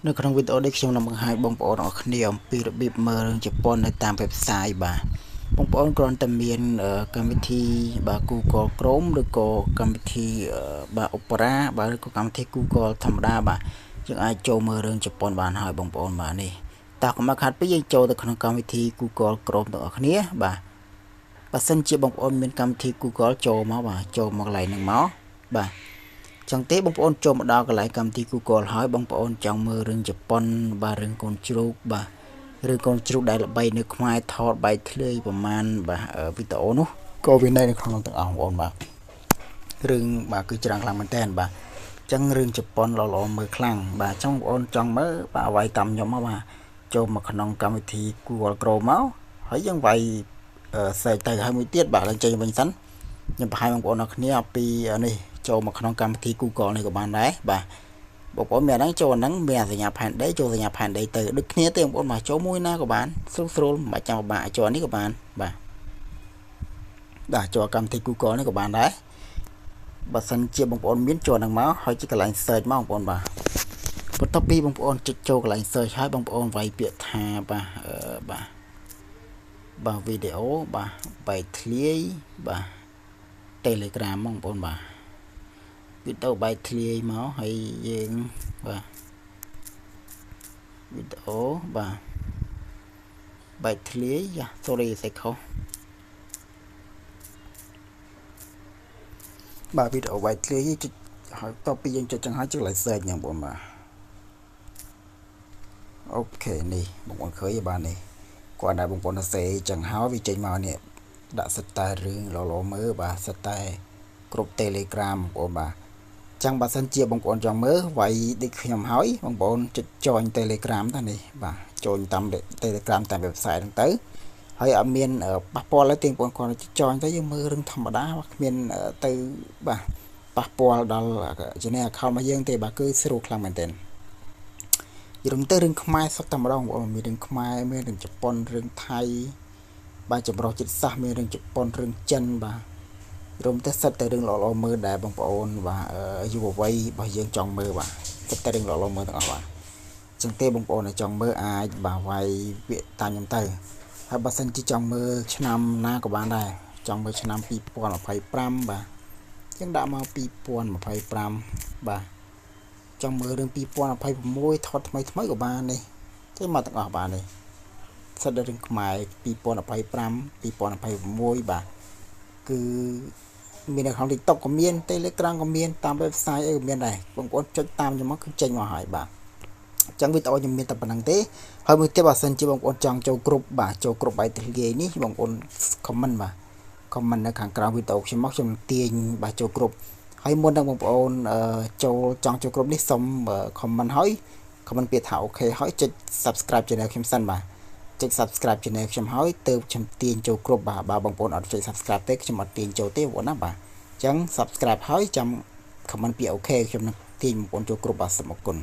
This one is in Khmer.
នៅក្នុងវីដេអូនេះខ្ញុំនឹងបង្ហាញបងប្អូនអរគ្នាអំពីរបៀបមើលរឿងជប៉ុននៅតាម website បាទបងប្អូនគ្រាន់តែមានកម្មវិធីបាទ Google Chrome ឬក៏កម្មវិធីបាទ Opera បាទឬក៏កម្មវិធី Google ធម្មតាបាទយើងអាចចូលមើលរឿងជប៉ុនបានហើយបងប្អូនបាទនេះតើកុំខាត់ពីយើងចូលទៅក្នុងកម្មវិធី Google Chrome ទាំងអស់គ្នាបាទបើសិនជាបងប្អូនមានកម្មវិធី Google ចូលមកបាទចូលមកកន្លែងហ្នឹងមកបាទចឹងទេបងប្អូនចូលមកដល់កន្លែងកម្មវិធី Google ហើយបងប្អូនចង់មើលរឿងជប៉ុនបាទរឿងកូនជ្រូកបាទឬកូនជ្រូកដែលល្បីនៅខ្មែរថតបែកធ្លាយប្រមាណបាទវីដេអូនោះក៏វានៅក្នុងនោះទាំងអស់បងប្អូនបាទរឿងបាទគឺច្រើនខ្លាំងមែនតើបាទចឹងរឿងជប៉ុនល្អៗមើលខ្លាំងបាទចង់បងប្អូនចង់មើលបាទវាយតាមខ្ញុំមកបាទចូលមកក្នុងកម្មវិធី Google Chrome មកហើយយើងវាយsearch ទៅហើយមួយទៀតបាទឡើងចេញវិញសិនខ្ញុំបង្ហាញបងប្អូនអរគ្នាអំពីនេះចូលមកក្នុងកម្មវិធី Google នេះក៏បានដែរបាទបងប្អូនមានហ្នឹងចូលហ្នឹងមានសញ្ញាផែនដីចូលសញ្ញាផែនដីទៅដូចគ្នាទេបងប្អូនមកចូលមួយណាក៏បានស្រួលមិនបាច់ចាំពិបាកចូលនេះក៏បានបាទចូលកម្មវិធី Google នេះក៏បានដែរបើសិនជាបងប្អូនមានចូលហ្នឹងមកហើយជាកន្លែង search មកបងប្អូនបាទបន្ទាប់ពីបងប្អូនចុចចូលកន្លែង search ហើយបងប្អូនវាយពាក្យថាបាទវីដេអូបាទបែកធ្លាយបាទ Telegram បងប្អូនបាទវីដេអូបែកធ្លាយមកហើយយើងបាទវីដេអូបាទបែកធ្លាយយ៉ា sorry សេចខុសបាទវីដេអូបែកធ្លាយចុចហើយតទៅពីយើងចុចចឹងហើយចុច like search ហ្នឹងបងបាទអូខេនេះបងប្អូនឃើញបាទនេះគាត់ដែរបងប្អូនសេចឹងហើយវាចេញមកនេះដាក់សិតតែរឿងល្អៗមើលបាទសិតតែគ្រប់ Telegram បងប្អូនបាទចឹងបើសិនជាបងប្អូនចង់មើលវាយដូចខ្ញុំហើយបងប្អូនចុច join Telegram តានេះបាទចូលតាម Telegram តាម website ហ្នឹងទៅហើយអត់មានប៉ះពាល់ទេបងប្អូនគាត់ចុច join ទៅយើងមើលរឿងធម្មតាគ្មានទៅបាទប៉ះពាល់ដល់ channel account របស់យើងទេបាទគឺស្រួលខ្លាំងមែនទែនយល់ទៅរឿងខ្មែរសុទ្ធតែម្ដងបងប្អូនមានរឿងខ្មែរមានរឿងជប៉ុនរឿងថៃបាទចម្រុះចិត្តសាសមានរឿងជប៉ុនរឿងចិនបាទរំតែសិតតែរឿងល្អៗមើលដែរបងប្អូនបាទយុវវ័យរបស់យើងចង់មើលបាទសិតតែរឿងល្អៗមើលទាំងអស់បាទចឹងទេបងប្អូនចង់មើលអាចបាទវាយពាក្យតាមខ្ញុំទៅហើយបើសិនជាចង់មើលឆ្នាំណាក៏បានដែរចង់មើលឆ្នាំ2025បាទចឹងដាក់មក2025បាទចង់មើលរឿង2026ថតថ្មីក៏បាននេះចេញមកទាំងអស់បាទនេះសិតតែរឿងខ្មែរ2025 2026បាទគឺមាននៅក្នុង TikTok ក៏មាន Telegram ក៏មានតាម website អីក៏មានដែរបងប្អូនចុចតាមខ្ញុំមកគឺចេញមកហើយបាទអញ្ចឹងវីដេអូខ្ញុំមានតែប៉ុណ្្នឹងទេហើយមួយទៀតបើសិនជាបងប្អូនចង់ចូលគ្រប់បាទចូលគ្រប់បែបធ្លាយនេះបងប្អូន comment បាទ comment នៅខាងក្រោមវីដេអូខ្ញុំមកខ្ញុំទាញបាទចូលគ្រប់ហើយមុននឹងបងប្អូនចូលចង់ចូលគ្រប់នេះសូម comment ហើយ comment ពាក្យថាអូខេហើយចុច subscribe channel ខ្ញុំសិនបាទចុច subscribe channel ខ្ញុំហើយទើបខ្ញុំទាញចូលគ្រប់បាទបើបងប្អូនអត់ចុច subscribe ទេខ្ញុំអត់ទាញចូលទេបងប្អូនណាបាទអញ្ចឹង subscribe ហើយចាំ comment ពាក្យអូខេខ្ញុំនឹងទាញបងប្អូនចូលគ្រប់បាទសូមអរគុណ